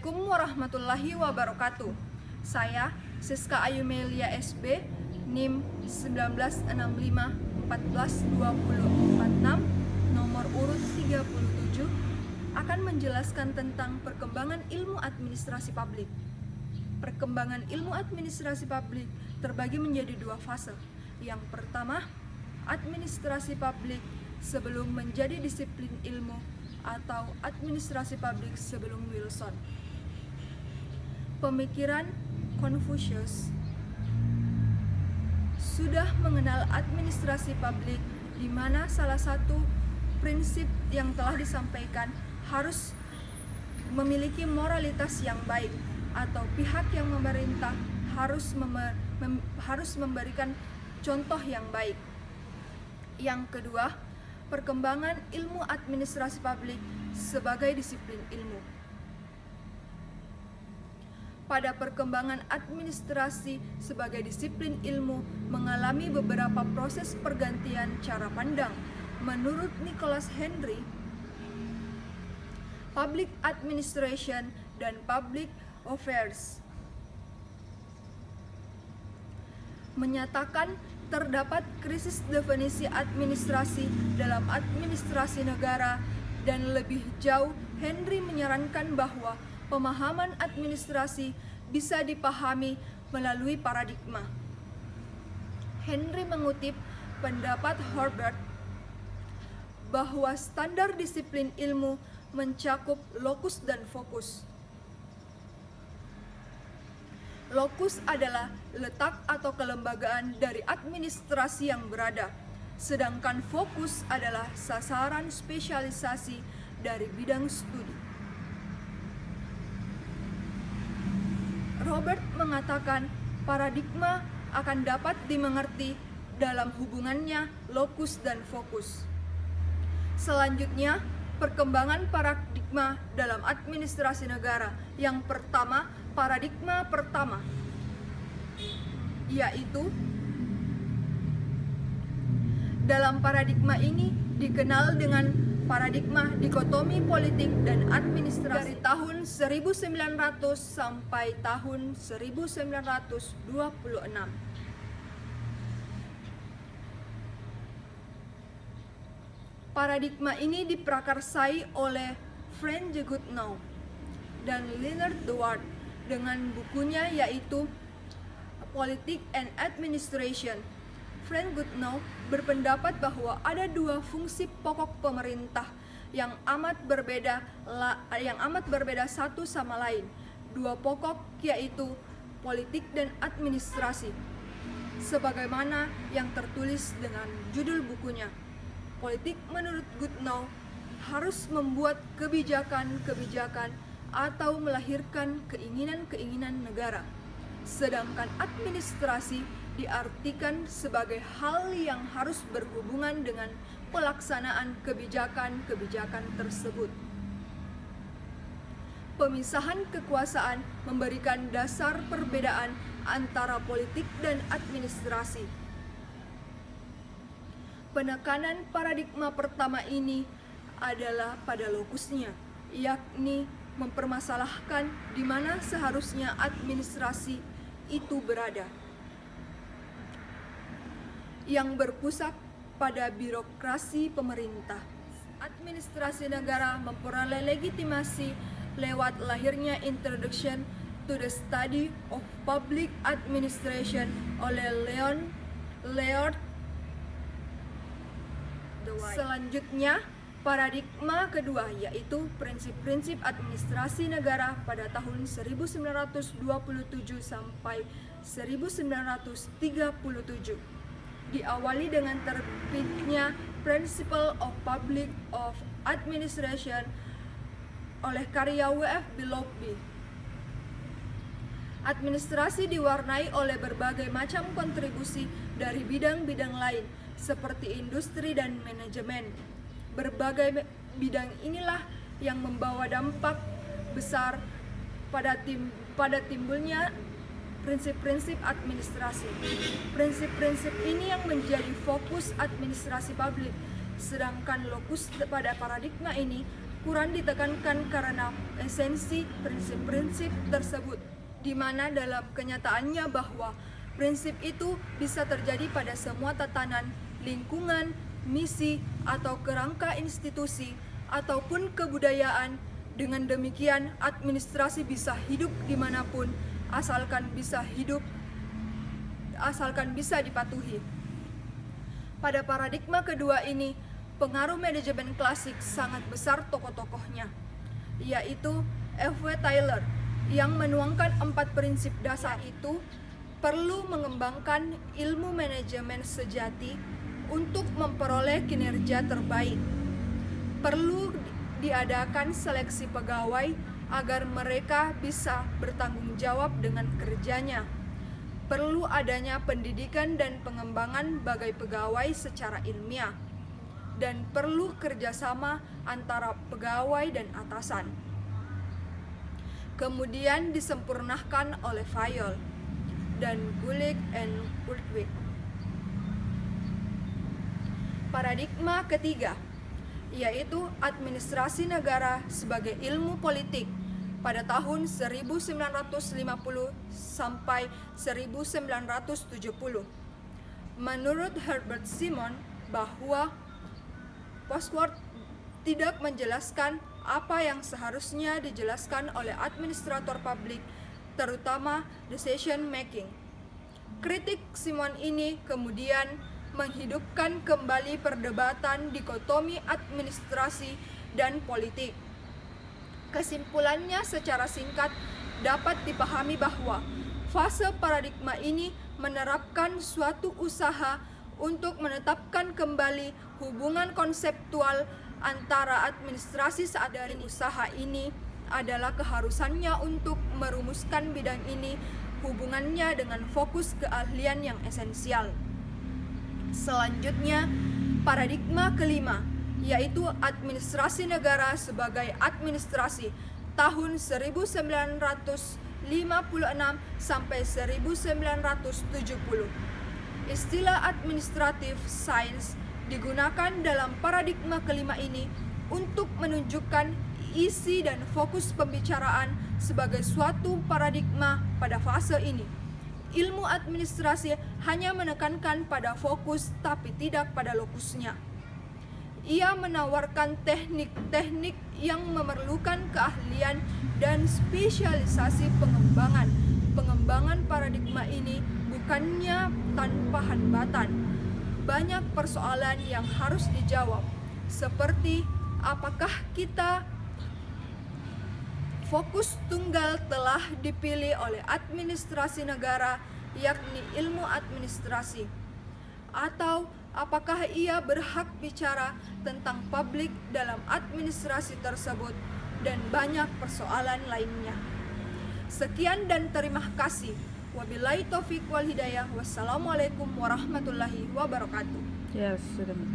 Assalamualaikum warahmatullahi wabarakatuh. Saya Siska Ayumelia SB, NIM 1965142046, nomor urut 37, akan menjelaskan tentang perkembangan ilmu administrasi publik. Perkembangan ilmu administrasi publik terbagi menjadi dua fase. Yang pertama, administrasi publik sebelum menjadi disiplin ilmu atau administrasi publik sebelum Wilson. Pemikiran Confucius sudah mengenal administrasi publik, di mana salah satu prinsip yang telah disampaikan harus memiliki moralitas yang baik, atau pihak yang memerintah harus memberikan contoh yang baik. Yang kedua, perkembangan ilmu administrasi publik sebagai disiplin ilmu. Pada perkembangan administrasi sebagai disiplin ilmu mengalami beberapa proses pergantian cara pandang. Menurut Nicholas Henry, Public Administration dan Public Affairs menyatakan terdapat krisis definisi administrasi dalam administrasi negara, dan lebih jauh Henry menyarankan bahwa pemahaman administrasi bisa dipahami melalui paradigma. Henry mengutip pendapat Herbert bahwa standar disiplin ilmu mencakup lokus dan fokus. Lokus adalah letak atau kelembagaan dari administrasi yang berada, sedangkan fokus adalah sasaran spesialisasi dari bidang studi. Robert mengatakan paradigma akan dapat dimengerti dalam hubungannya lokus dan fokus. Selanjutnya, perkembangan paradigma dalam administrasi negara. Yang pertama, paradigma pertama, yaitu dalam paradigma ini dikenal dengan paradigma dikotomi politik dan administrasi dari tahun 1900 sampai tahun 1926. Paradigma ini diprakarsai oleh Frank Goodenough dan Leonard Dewar dengan bukunya yaitu Politics and Administration. Frank Goodenough berpendapat bahwa ada dua fungsi pokok pemerintah yang amat berbeda satu sama lain. Dua pokok yaitu politik dan administrasi. Sebagaimana yang tertulis dengan judul bukunya. Politik menurut Goodenough harus membuat kebijakan-kebijakan atau melahirkan keinginan-keinginan negara. Sedangkan administrasi diartikan sebagai hal yang harus berhubungan dengan pelaksanaan kebijakan-kebijakan tersebut. Pemisahan kekuasaan memberikan dasar perbedaan antara politik dan administrasi. Penekanan paradigma pertama ini adalah pada lokusnya, yakni mempermasalahkan di mana seharusnya administrasi itu berada, yang berpusat pada birokrasi pemerintah. Administrasi negara memperoleh legitimasi lewat lahirnya Introduction to the Study of Public Administration oleh Leon. Selanjutnya, paradigma kedua yaitu prinsip-prinsip administrasi negara pada tahun 1927 sampai 1937. Diawali dengan terbitnya Principle of Public of Administration oleh karya W.F. Willoughby. Administrasi diwarnai oleh berbagai macam kontribusi dari bidang-bidang lain seperti industri dan manajemen. Berbagai bidang inilah yang membawa dampak besar pada timbulnya prinsip-prinsip administrasi. Prinsip-prinsip ini yang menjadi fokus administrasi publik, sedangkan lokus pada paradigma ini kurang ditekankan karena esensi prinsip-prinsip tersebut, di mana dalam kenyataannya bahwa prinsip itu bisa terjadi pada semua tatanan, lingkungan, misi, atau kerangka institusi, ataupun kebudayaan. Dengan demikian, administrasi bisa hidup dimanapun, asalkan bisa dipatuhi. Pada paradigma kedua ini, pengaruh manajemen klasik sangat besar tokoh-tokohnya, yaitu F.W. Taylor, yang menuangkan 4 prinsip dasar itu. Perlu mengembangkan ilmu manajemen sejati untuk memperoleh kinerja terbaik. Perlu diadakan seleksi pegawai agar mereka bisa bertanggung jawab dengan kerjanya. Perlu adanya pendidikan dan pengembangan bagai pegawai secara ilmiah. Dan perlu kerjasama antara pegawai dan atasan. Kemudian disempurnakan oleh Fayol dan Gulick and Urquhart. Paradigma ketiga, yaitu administrasi negara sebagai ilmu politik pada tahun 1950 sampai 1970. Menurut Herbert Simon bahwa Bosworth tidak menjelaskan apa yang seharusnya dijelaskan oleh administrator publik, terutama decision making. Kritik Simon ini kemudian menghidupkan kembali perdebatan dikotomi administrasi dan politik. Kesimpulannya secara singkat dapat dipahami bahwa fase paradigma ini menerapkan suatu usaha untuk menetapkan kembali hubungan konseptual antara administrasi saat dari usaha ini adalah keharusannya untuk merumuskan bidang ini hubungannya dengan fokus keahlian yang esensial. Selanjutnya, paradigma kelima, yaitu administrasi negara sebagai administrasi tahun 1956 sampai 1970. Istilah administrative science digunakan dalam paradigma kelima ini untuk menunjukkan isi dan fokus pembicaraan sebagai suatu paradigma pada fase ini. Ilmu administrasi hanya menekankan pada fokus tapi tidak pada lokusnya. Ia menawarkan teknik-teknik yang memerlukan keahlian dan spesialisasi pengembangan. Pengembangan paradigma ini bukannya tanpa hambatan. Banyak persoalan yang harus dijawab, seperti apakah kita fokus tunggal telah dipilih oleh administrasi negara, yakni ilmu administrasi, atau apakah ia berhak bicara tentang publik dalam administrasi tersebut, dan banyak persoalan lainnya. Sekian dan terima kasih. Wabillahi taufiq wal hidayah. Wassalamualaikum warahmatullahi wabarakatuh. Yes, sudah.